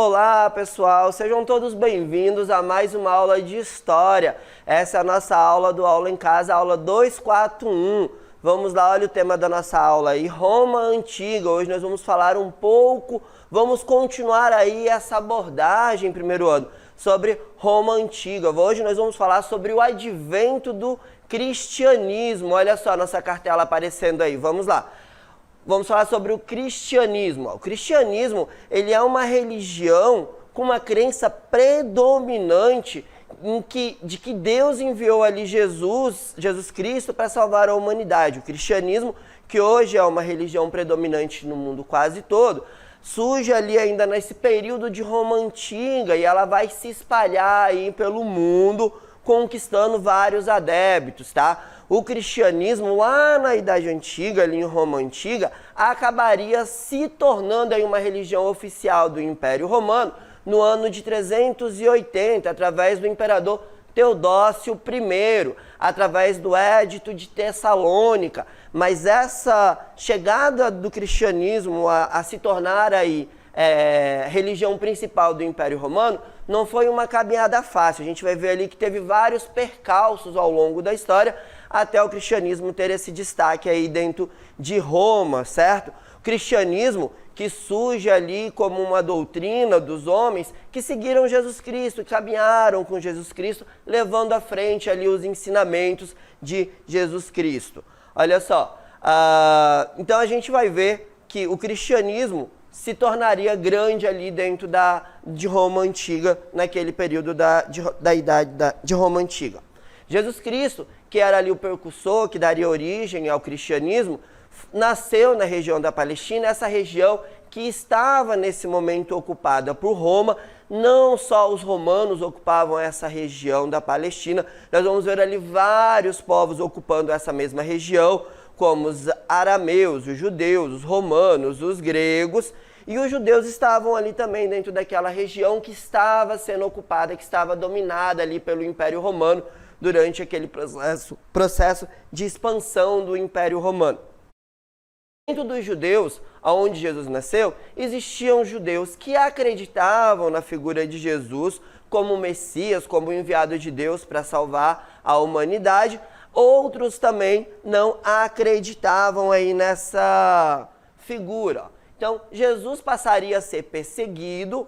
Olá pessoal, sejam todos bem-vindos a mais uma aula de História. Essa é a nossa aula do Aula em Casa, aula 241. Vamos lá, olha o tema da nossa aula aí, Roma Antiga. Hoje nós vamos falar um pouco, vamos continuar aí essa abordagem primeiro ano sobre Roma Antiga. Hoje nós vamos falar sobre o advento do cristianismo. Olha só a nossa cartela aparecendo aí, vamos lá. Vamos falar sobre o cristianismo. O cristianismo, ele é uma religião com uma crença predominante de que Deus enviou ali Jesus Cristo para salvar a humanidade. O cristianismo, que hoje é uma religião predominante no mundo quase todo, surge ali ainda nesse período de Roma Antiga e ela vai se espalhar aí pelo mundo, conquistando vários adeptos, tá? O cristianismo lá na Idade Antiga, ali em Roma Antiga, acabaria se tornando aí uma religião oficial do Império Romano no ano de 380, através do imperador Teodósio I, através do Édito de Tessalônica. Mas essa chegada do cristianismo a se tornar aí religião principal do Império Romano não foi uma caminhada fácil. A gente vai ver ali que teve vários percalços ao longo da história até o cristianismo ter esse destaque aí dentro de Roma, certo? O cristianismo que surge ali como uma doutrina dos homens que seguiram Jesus Cristo, caminharam com Jesus Cristo, levando à frente ali os ensinamentos de Jesus Cristo. Olha só, então a gente vai ver que o cristianismo se tornaria grande ali dentro de Roma Antiga, naquele período da idade de Roma Antiga. Jesus Cristo, que era ali o precursor, que daria origem ao cristianismo, nasceu na região da Palestina, essa região que estava nesse momento ocupada por Roma. Não só os romanos ocupavam essa região da Palestina, nós vamos ver ali vários povos ocupando essa mesma região, como os arameus, os judeus, os romanos, os gregos, e os judeus estavam ali também dentro daquela região que estava sendo ocupada, que estava dominada ali pelo Império Romano durante aquele processo de expansão do Império Romano. Dentro dos judeus, onde Jesus nasceu, existiam judeus que acreditavam na figura de Jesus como Messias, como enviado de Deus para salvar a humanidade. Outros também não acreditavam aí nessa figura. Então, Jesus passaria a ser perseguido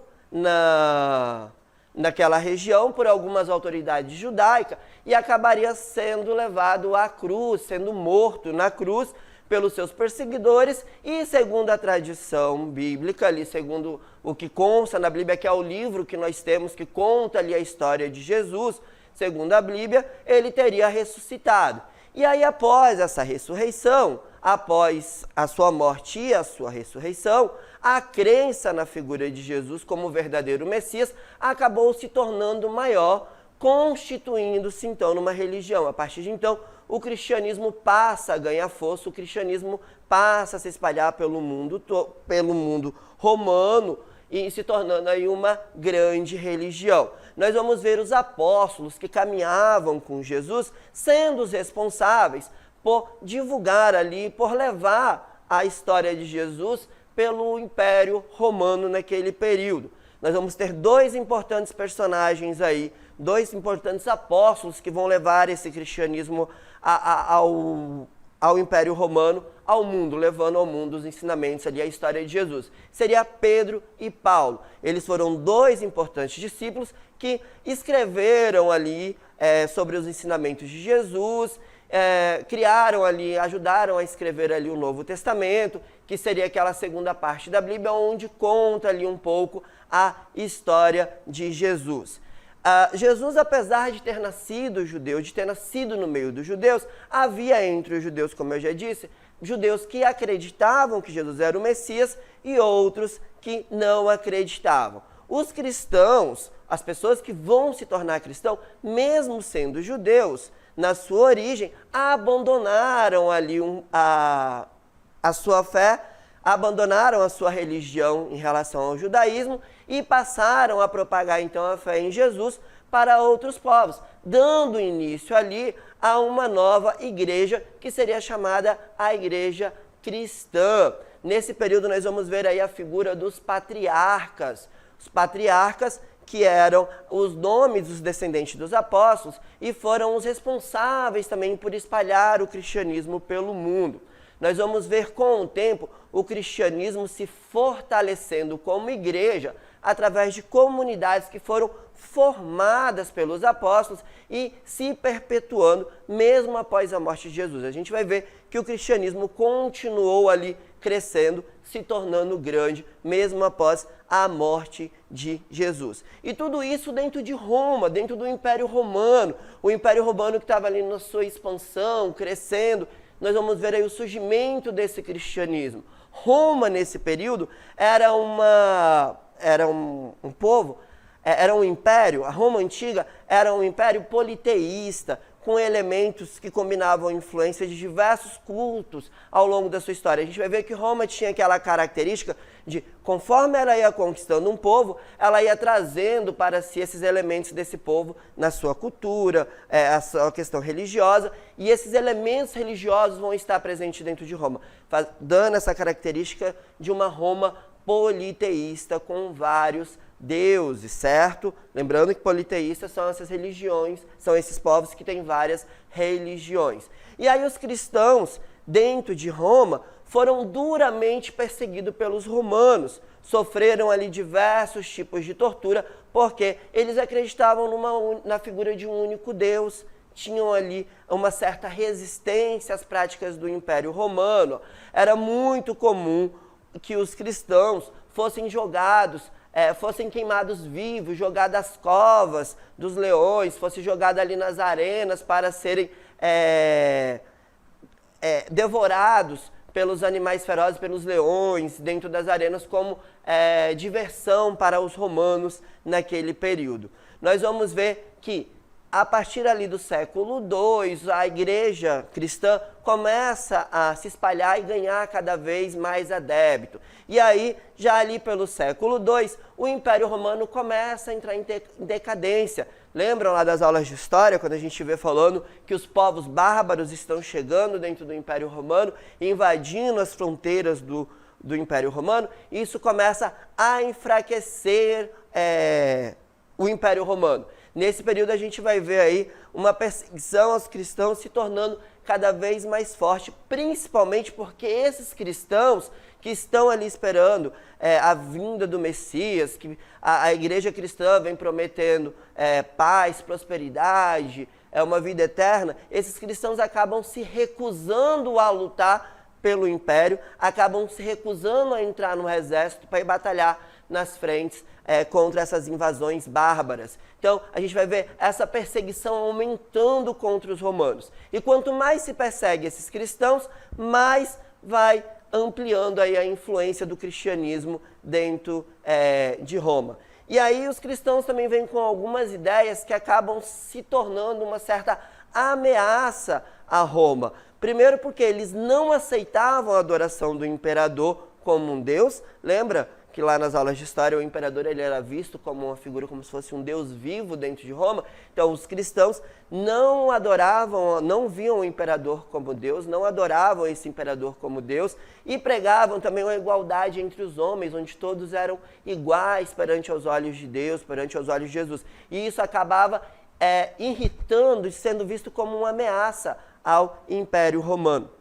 naquela região por algumas autoridades judaicas e acabaria sendo levado à cruz, sendo morto na cruz pelos seus perseguidores. E segundo a tradição bíblica, ali, segundo o que consta na Bíblia, que é o livro que nós temos que conta ali a história de Jesus, segundo a Bíblia, ele teria ressuscitado. E aí, após essa ressurreição, após a sua morte e a sua ressurreição, a crença na figura de Jesus como verdadeiro Messias acabou se tornando maior, constituindo-se então numa religião. A partir de então, o cristianismo passa a ganhar força, o cristianismo passa a se espalhar pelo mundo romano e se tornando aí uma grande religião. Nós vamos ver os apóstolos que caminhavam com Jesus sendo os responsáveis por divulgar ali, por levar a história de Jesus pelo Império Romano naquele período. Nós vamos ter dois importantes personagens aí, dois importantes apóstolos que vão levar esse cristianismo ao Império Romano, ao mundo, levando ao mundo os ensinamentos ali, a história de Jesus. Seria Pedro e Paulo. Eles foram dois importantes discípulos que escreveram ali sobre os ensinamentos de Jesus, criaram ali, ajudaram a escrever ali o Novo Testamento, que seria aquela segunda parte da Bíblia, onde conta ali um pouco a história de Jesus. Jesus, apesar de ter nascido judeu, de ter nascido no meio dos judeus, havia entre os judeus, como eu já disse, judeus que acreditavam que Jesus era o Messias e outros que não acreditavam. Os cristãos, as pessoas que vão se tornar cristãos, mesmo sendo judeus, na sua origem, abandonaram ali a sua fé, abandonaram a sua religião em relação ao judaísmo e passaram a propagar então a fé em Jesus para outros povos, dando início ali a uma nova igreja que seria chamada a Igreja Cristã. Nesse período nós vamos ver aí a figura dos patriarcas, os patriarcas, que eram os nomes dos descendentes dos apóstolos e foram os responsáveis também por espalhar o cristianismo pelo mundo. Nós vamos ver com o tempo o cristianismo se fortalecendo como igreja através de comunidades que foram formadas pelos apóstolos e se perpetuando mesmo após a morte de Jesus. A gente vai ver que o cristianismo continuou ali crescendo, se tornando grande, mesmo após a morte de Jesus. E tudo isso dentro de Roma, dentro do Império Romano. O Império Romano que estava ali na sua expansão, crescendo. Nós vamos ver aí o surgimento desse cristianismo. Roma, nesse período, era um povo, era um império, a Roma antiga era um império politeísta, com elementos que combinavam influência de diversos cultos ao longo da sua história. A gente vai ver que Roma tinha aquela característica de, conforme ela ia conquistando um povo, ela ia trazendo para si esses elementos desse povo na sua cultura, a sua questão religiosa, e esses elementos religiosos vão estar presentes dentro de Roma, dando essa característica de uma Roma politeísta com vários deuses, certo? Lembrando que politeístas são essas religiões, são esses povos que têm várias religiões. E aí os cristãos dentro de Roma foram duramente perseguidos pelos romanos, sofreram ali diversos tipos de tortura, porque eles acreditavam na figura de um único Deus, tinham ali uma certa resistência às práticas do Império Romano. Era muito comum que os cristãos fossem jogados, fossem queimados vivos, jogados às covas dos leões, fossem jogados ali nas arenas para serem devorados pelos animais ferozes, pelos leões, dentro das arenas, como diversão para os romanos naquele período. Nós vamos ver que, a partir ali do século II, a igreja cristã começa a se espalhar e ganhar cada vez mais adepto. E aí, já ali pelo século II, o Império Romano começa a entrar em decadência. Lembram lá das aulas de história, quando a gente vê falando que os povos bárbaros estão chegando dentro do Império Romano, invadindo as fronteiras do Império Romano? E isso começa a enfraquecer o Império Romano. Nesse período a gente vai ver aí uma perseguição aos cristãos se tornando cada vez mais forte, principalmente porque esses cristãos que estão ali esperando a vinda do Messias, que a igreja cristã vem prometendo paz, prosperidade, uma vida eterna, esses cristãos acabam se recusando a lutar pelo império, acabam se recusando a entrar no exército para ir batalhar nas frentes contra essas invasões bárbaras. Então, a gente vai ver essa perseguição aumentando contra os romanos. E quanto mais se persegue esses cristãos, mais vai ampliando aí a influência do cristianismo dentro de Roma. E aí os cristãos também vêm com algumas ideias que acabam se tornando uma certa ameaça a Roma. Primeiro porque eles não aceitavam a adoração do imperador como um deus. Lembra que lá nas aulas de história o imperador ele era visto como uma figura, como se fosse um deus vivo dentro de Roma? Então os cristãos não adoravam, não viam o imperador como Deus, não adoravam esse imperador como Deus e pregavam também uma igualdade entre os homens, onde todos eram iguais perante aos olhos de Deus, perante aos olhos de Jesus. E isso acabava irritando e sendo visto como uma ameaça ao Império Romano.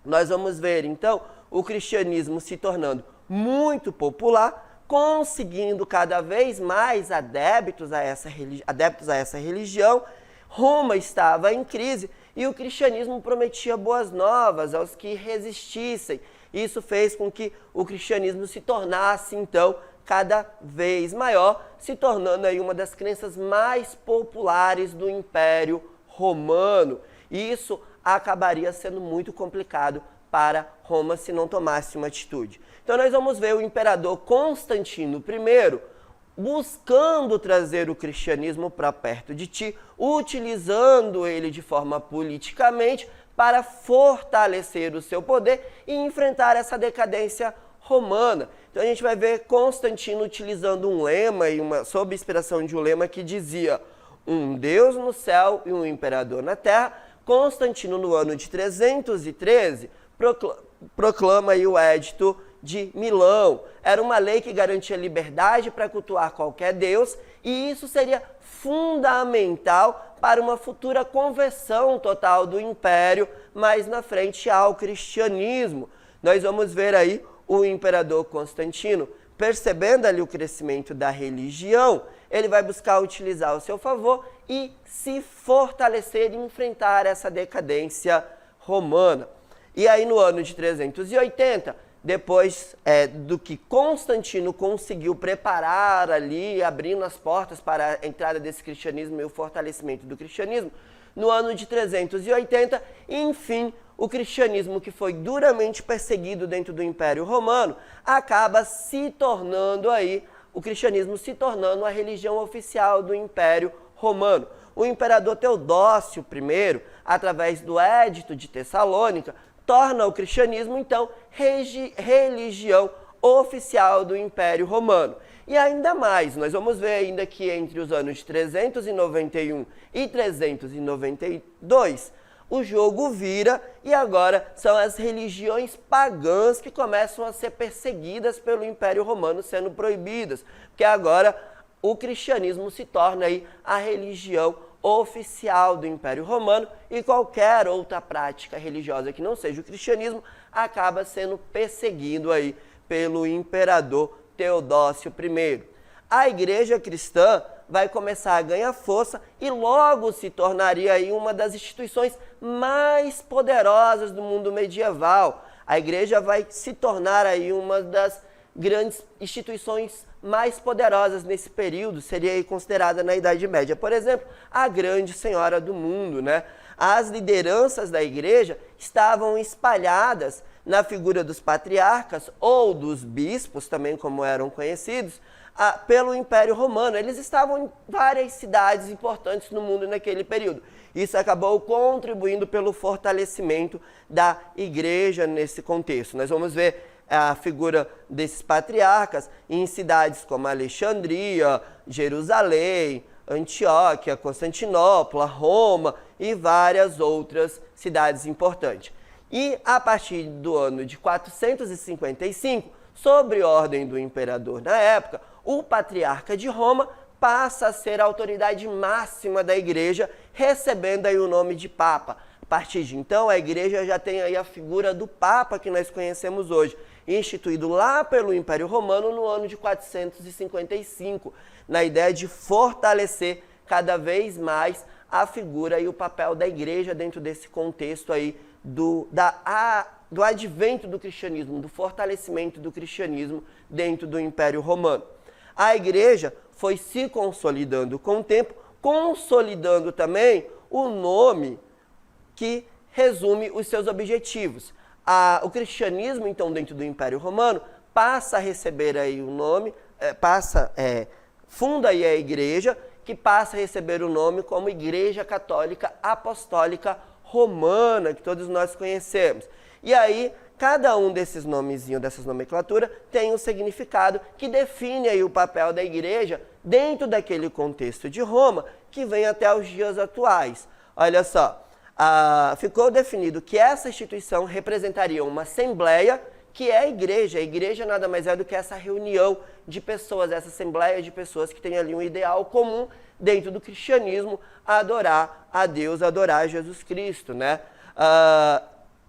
Nós vamos ver então o cristianismo se tornando muito popular, conseguindo cada vez mais adeptos a essa religião. Roma estava em crise e o cristianismo prometia boas novas aos que resistissem. Isso fez com que o cristianismo se tornasse, então, cada vez maior, se tornando aí uma das crenças mais populares do Império Romano. E isso acabaria sendo muito complicado para Roma se não tomasse uma atitude. Então nós vamos ver o imperador Constantino I buscando trazer o cristianismo para perto de ti, utilizando ele de forma politicamente para fortalecer o seu poder e enfrentar essa decadência romana. Então a gente vai ver Constantino utilizando um lema, sob inspiração de um lema que dizia: um Deus no céu e um imperador na terra. Constantino, no ano de 313, proclama aí o Edito de Milão. Era uma lei que garantia liberdade para cultuar qualquer deus, e isso seria fundamental para uma futura conversão total do império mais na frente ao cristianismo. Nós vamos ver aí o imperador Constantino, percebendo ali o crescimento da religião, ele vai buscar utilizar ao seu favor e se fortalecer e enfrentar essa decadência romana. E aí no ano de 380, depois do que Constantino conseguiu preparar ali, abrindo as portas para a entrada desse cristianismo e o fortalecimento do cristianismo, no ano de 380, enfim, o cristianismo, que foi duramente perseguido dentro do Império Romano, acaba se tornando aí, o cristianismo se tornando a religião oficial do Império Romano. O imperador Teodósio I, através do Édito de Tessalônica, torna o cristianismo, então, religião oficial do Império Romano. E ainda mais, nós vamos ver ainda que entre os anos de 391 e 392, o jogo vira e agora são as religiões pagãs que começam a ser perseguidas pelo Império Romano, sendo proibidas, porque agora o cristianismo se torna aí a religião oficial do Império Romano e qualquer outra prática religiosa que não seja o cristianismo acaba sendo perseguido aí pelo imperador Teodósio I. A igreja cristã vai começar a ganhar força e logo se tornaria aí uma das instituições mais poderosas do mundo medieval. A igreja vai se tornar aí uma das grandes instituições mais poderosas nesse período, seria aí considerada na Idade Média. Por exemplo, a grande senhora do mundo, né? As lideranças da igreja estavam espalhadas na figura dos patriarcas ou dos bispos, também como eram conhecidos, pelo Império Romano. Eles estavam em várias cidades importantes no mundo naquele período. Isso acabou contribuindo pelo fortalecimento da igreja nesse contexto. Nós vamos ver a figura desses patriarcas em cidades como Alexandria, Jerusalém, Antioquia, Constantinopla, Roma e várias outras cidades importantes. E a partir do ano de 455, sob ordem do imperador na época, o patriarca de Roma passa a ser a autoridade máxima da igreja, recebendo aí o nome de Papa. A partir de então, a igreja já tem aí a figura do Papa que nós conhecemos hoje, instituído lá pelo Império Romano no ano de 455, na ideia de fortalecer cada vez mais a figura e o papel da igreja dentro desse contexto aí do advento do cristianismo, do fortalecimento do cristianismo dentro do Império Romano. A igreja foi se consolidando com o tempo, consolidando também o nome que resume os seus objetivos. O cristianismo, então, dentro do Império Romano, passa a receber aí o nome, funda aí a igreja, que passa a receber o nome como Igreja Católica Apostólica Romana, que todos nós conhecemos. E aí, cada um desses nomezinhos, dessas nomenclaturas, tem um significado que define aí o papel da igreja dentro daquele contexto de Roma, que vem até os dias atuais. Olha só, ficou definido que essa instituição representaria uma assembleia, que é a igreja. A igreja nada mais é do que essa reunião de pessoas, essa assembleia de pessoas que tem ali um ideal comum dentro do cristianismo, adorar a Deus, adorar a Jesus Cristo, né?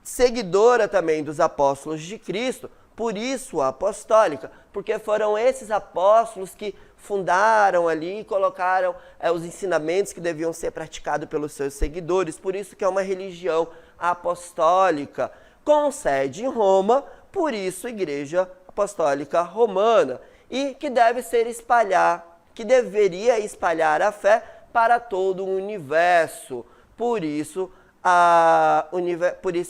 Seguidora também dos apóstolos de Cristo, por isso apostólica, porque foram esses apóstolos que fundaram ali e colocaram os ensinamentos que deviam ser praticados pelos seus seguidores, por isso que é uma religião apostólica, com sede em Roma, por isso Igreja Apostólica Romana, e que deveria espalhar a fé para todo o universo, por isso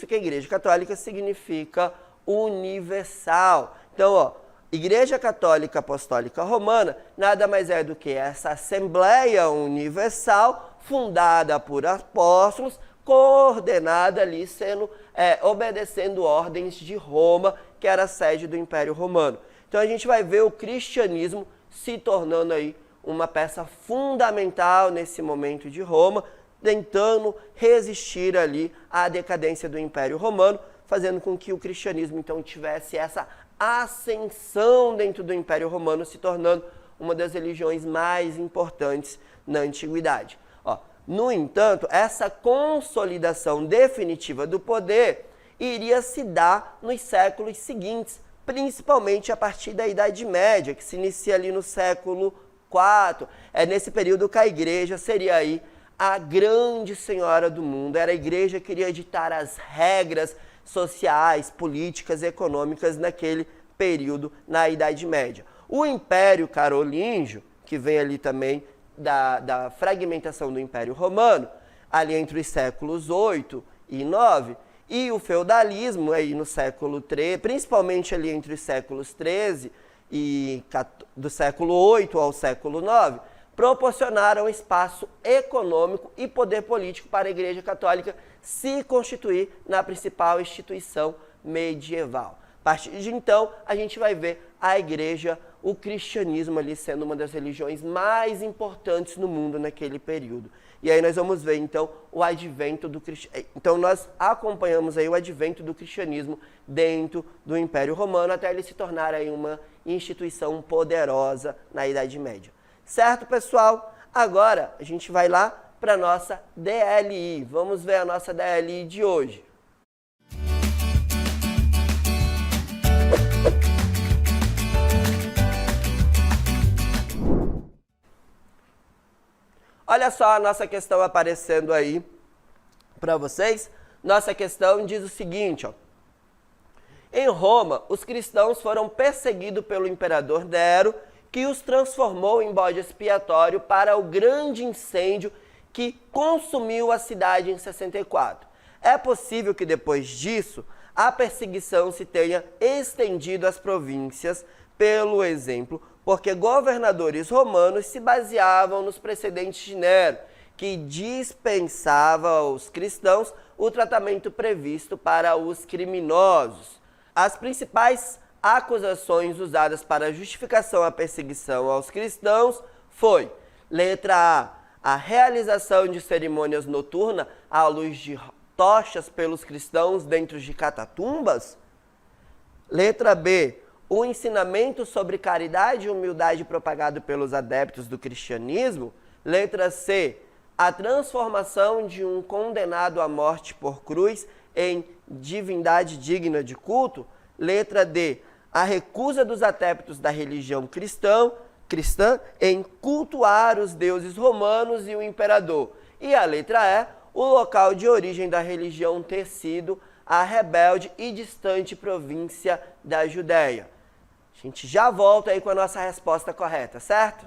que a Igreja Católica significa universal. Então, Igreja Católica Apostólica Romana nada mais é do que essa Assembleia Universal fundada por apóstolos, coordenada ali, obedecendo ordens de Roma, que era a sede do Império Romano. Então a gente vai ver o cristianismo se tornando aí uma peça fundamental nesse momento de Roma, tentando resistir ali à decadência do Império Romano, fazendo com que o cristianismo então tivesse essa ascensão dentro do Império Romano, se tornando uma das religiões mais importantes na antiguidade. No entanto, essa consolidação definitiva do poder iria se dar nos séculos seguintes, principalmente a partir da Idade Média, que se inicia ali no século IV. É nesse período que a igreja seria aí a grande senhora do mundo. Era a igreja que iria ditar as regras sociais, políticas, econômicas naquele período na Idade Média. O Império Carolíngio, que vem ali também da fragmentação do Império Romano, ali entre os séculos 8 e 9, e o feudalismo aí no século 13, principalmente ali entre os séculos 13 e do século 8 ao século 9, proporcionaram espaço econômico e poder político para a Igreja Católica se constituir na principal instituição medieval. A partir de então, a gente vai ver a igreja, o cristianismo ali sendo uma das religiões mais importantes no mundo naquele período. E aí nós vamos ver, então, o advento do cristianismo. Então, nós acompanhamos aí o advento do cristianismo dentro do Império Romano, até ele se tornar aí uma instituição poderosa na Idade Média. Certo, pessoal? Agora, a gente vai lá para a nossa DLI. Vamos ver a nossa DLI de hoje. Olha só a nossa questão aparecendo aí para vocês. Nossa questão diz o seguinte, Em Roma, os cristãos foram perseguidos pelo imperador Nero, que os transformou em bode expiatório para o grande incêndio que consumiu a cidade em 64. É possível que depois disso, a perseguição se tenha estendido às províncias, pelo exemplo, porque governadores romanos se baseavam nos precedentes de Nero, que dispensava aos cristãos o tratamento previsto para os criminosos. As principais acusações usadas para a justificação à perseguição aos cristãos foi, letra A realização de cerimônias noturnas à luz de tochas pelos cristãos dentro de catatumbas. Letra B, o ensinamento sobre caridade e humildade propagado pelos adeptos do cristianismo. Letra C, a transformação de um condenado à morte por cruz em divindade digna de culto. Letra D, a recusa dos adeptos da religião cristã em cultuar os deuses romanos e o imperador. E a letra E, o local de origem da religião ter sido a rebelde e distante província da Judéia. A gente já volta aí com a nossa resposta correta, certo?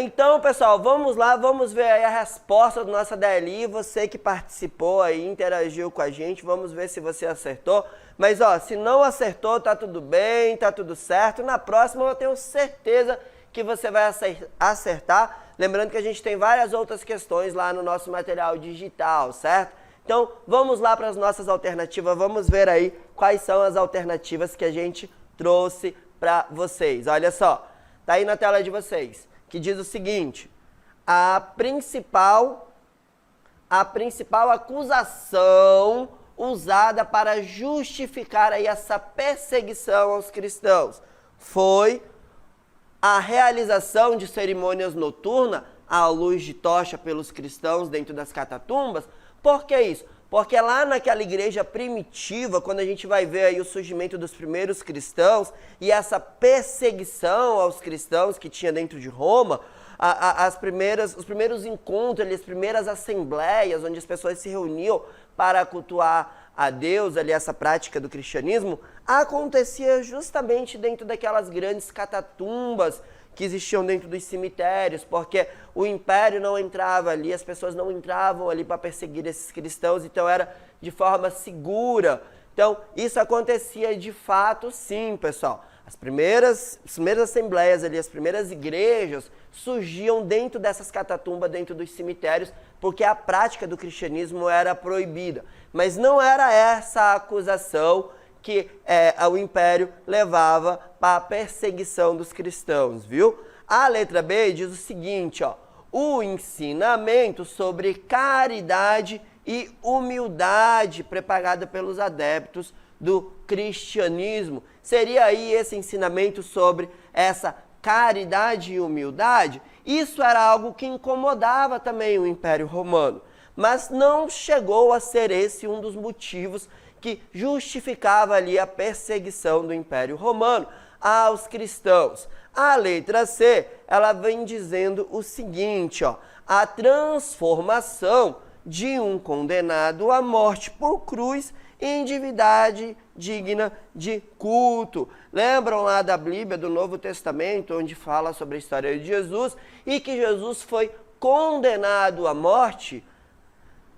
Então, pessoal, vamos lá, vamos ver aí a resposta do nosso ADLI. Você que participou aí, interagiu com a gente, vamos ver se você acertou. Mas, ó, se não acertou, tá tudo bem, tá tudo certo. Na próxima eu tenho certeza que você vai acertar. Lembrando que a gente tem várias outras questões lá no nosso material digital, certo? Então, vamos lá para as nossas alternativas, vamos ver aí quais são as alternativas que a gente trouxe para vocês. Olha só, tá aí na tela de vocês, que diz o seguinte: a principal acusação usada para justificar aí essa perseguição aos cristãos foi a realização de cerimônias noturnas à luz de tocha pelos cristãos dentro das catatumbas. Por que isso? Porque lá naquela igreja primitiva, quando a gente vai ver aí o surgimento dos primeiros cristãos e essa perseguição aos cristãos que tinha dentro de Roma, os primeiros encontros, as primeiras assembleias onde as pessoas se reuniam para cultuar a Deus, ali essa prática do cristianismo, acontecia justamente dentro daquelas grandes catatumbas que existiam dentro dos cemitérios, porque o império não entrava ali, as pessoas não entravam ali para perseguir esses cristãos, então era de forma segura. Então, isso acontecia de fato sim, pessoal. As primeiras assembleias ali, as primeiras igrejas surgiam dentro dessas catatumbas, dentro dos cemitérios, porque a prática do cristianismo era proibida. Mas não era essa a acusação que o império levava para a perseguição dos cristãos, viu? A letra B diz o seguinte, ó: o ensinamento sobre caridade e humildade propagada pelos adeptos do cristianismo. Seria aí esse ensinamento sobre essa caridade e humildade? Isso era algo que incomodava também o Império Romano, mas não chegou a ser esse um dos motivos que justificava ali a perseguição do Império Romano aos cristãos. A letra C, ela vem dizendo o seguinte, ó: a transformação de um condenado à morte por cruz em divindade digna de culto. Lembram lá da Bíblia do Novo Testamento, onde fala sobre a história de Jesus e que Jesus foi condenado à morte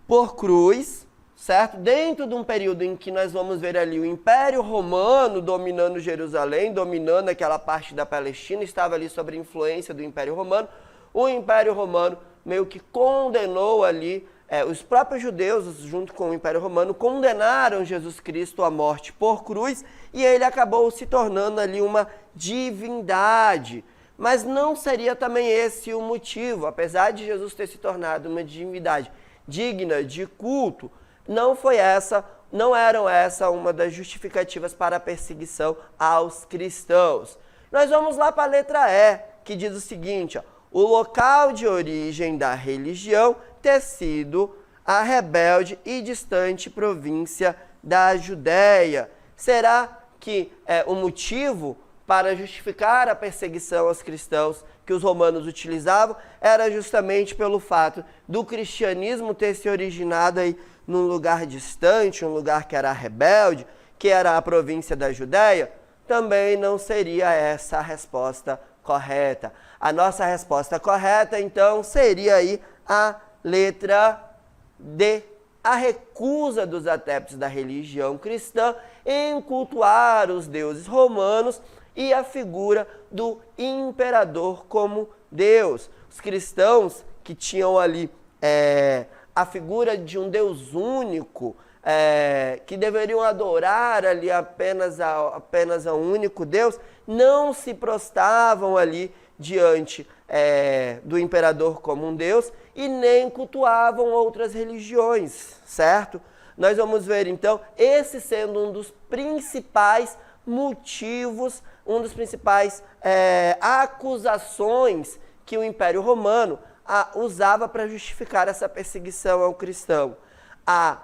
por cruz, certo? Dentro de um período em que nós vamos ver ali o Império Romano dominando Jerusalém, dominando aquela parte da Palestina, estava ali sob a influência do Império Romano. O Império Romano meio que condenou ali, os próprios judeus, junto com o Império Romano, condenaram Jesus Cristo à morte por cruz e ele acabou se tornando ali uma divindade. Mas não seria também esse o motivo, apesar de Jesus ter se tornado uma divindade digna de culto, não eram essa uma das justificativas para a perseguição aos cristãos. Nós vamos lá para a letra E, que diz o seguinte, ó: o local de origem da religião ter sido a rebelde e distante província da Judéia. Será que o motivo para justificar a perseguição aos cristãos que os romanos utilizavam era justamente pelo fato do cristianismo ter se originado aí num lugar distante, um lugar que era rebelde, que era a província da Judéia? Também não seria essa a resposta correta. A nossa resposta correta, então, seria aí a letra D, a recusa dos adeptos da religião cristã em cultuar os deuses romanos e a figura do imperador como Deus. Os cristãos que tinham ali a figura de um Deus único, que deveriam adorar ali apenas a um único Deus, não se prostravam ali diante do imperador como um Deus e nem cultuavam outras religiões, certo? Nós vamos ver então esse sendo um dos principais motivos, um dos principais acusações que o Império Romano usava para justificar essa perseguição ao cristão. A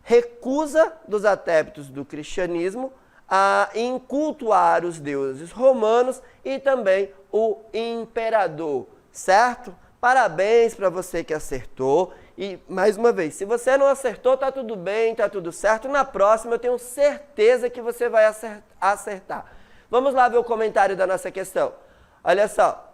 recusa dos adeptos do cristianismo em cultuar os deuses romanos e também o imperador, certo? Parabéns para você que acertou. E, mais uma vez, se você não acertou, tá tudo bem, tá tudo certo. Na próxima, eu tenho certeza que você vai acertar. Vamos lá ver o comentário da nossa questão. Olha só.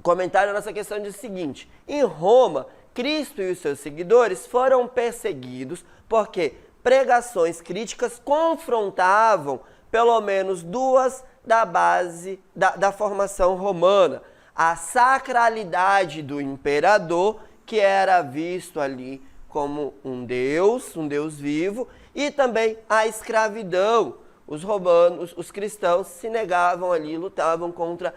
comentário da nossa questão diz o seguinte: em Roma, Cristo e os seus seguidores foram perseguidos porque pregações críticas confrontavam pelo menos duas da base da formação romana: a sacralidade do imperador, que era visto ali como um Deus vivo, e também a escravidão. Os romanos, os cristãos se negavam ali, lutavam contra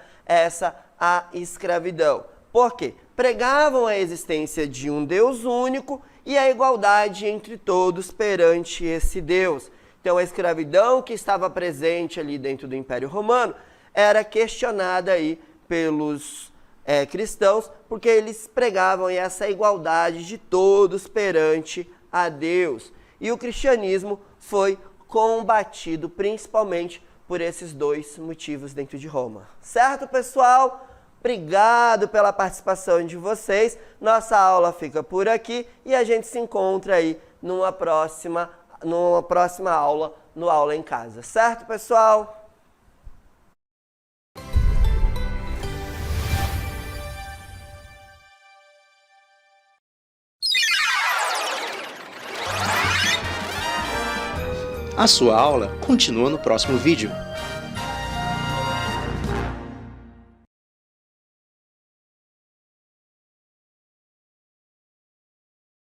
a escravidão. Por quê? Pregavam a existência de um Deus único e a igualdade entre todos perante esse Deus. Então a escravidão que estava presente ali dentro do Império Romano era questionada aí pelos cristãos, porque eles pregavam essa igualdade de todos perante a Deus. E o cristianismo foi combatido principalmente por esses dois motivos dentro de Roma. Certo, pessoal? Obrigado pela participação de vocês. Nossa aula fica por aqui e a gente se encontra aí numa próxima aula, no Aula em Casa. Certo, pessoal? A sua aula continua no próximo vídeo.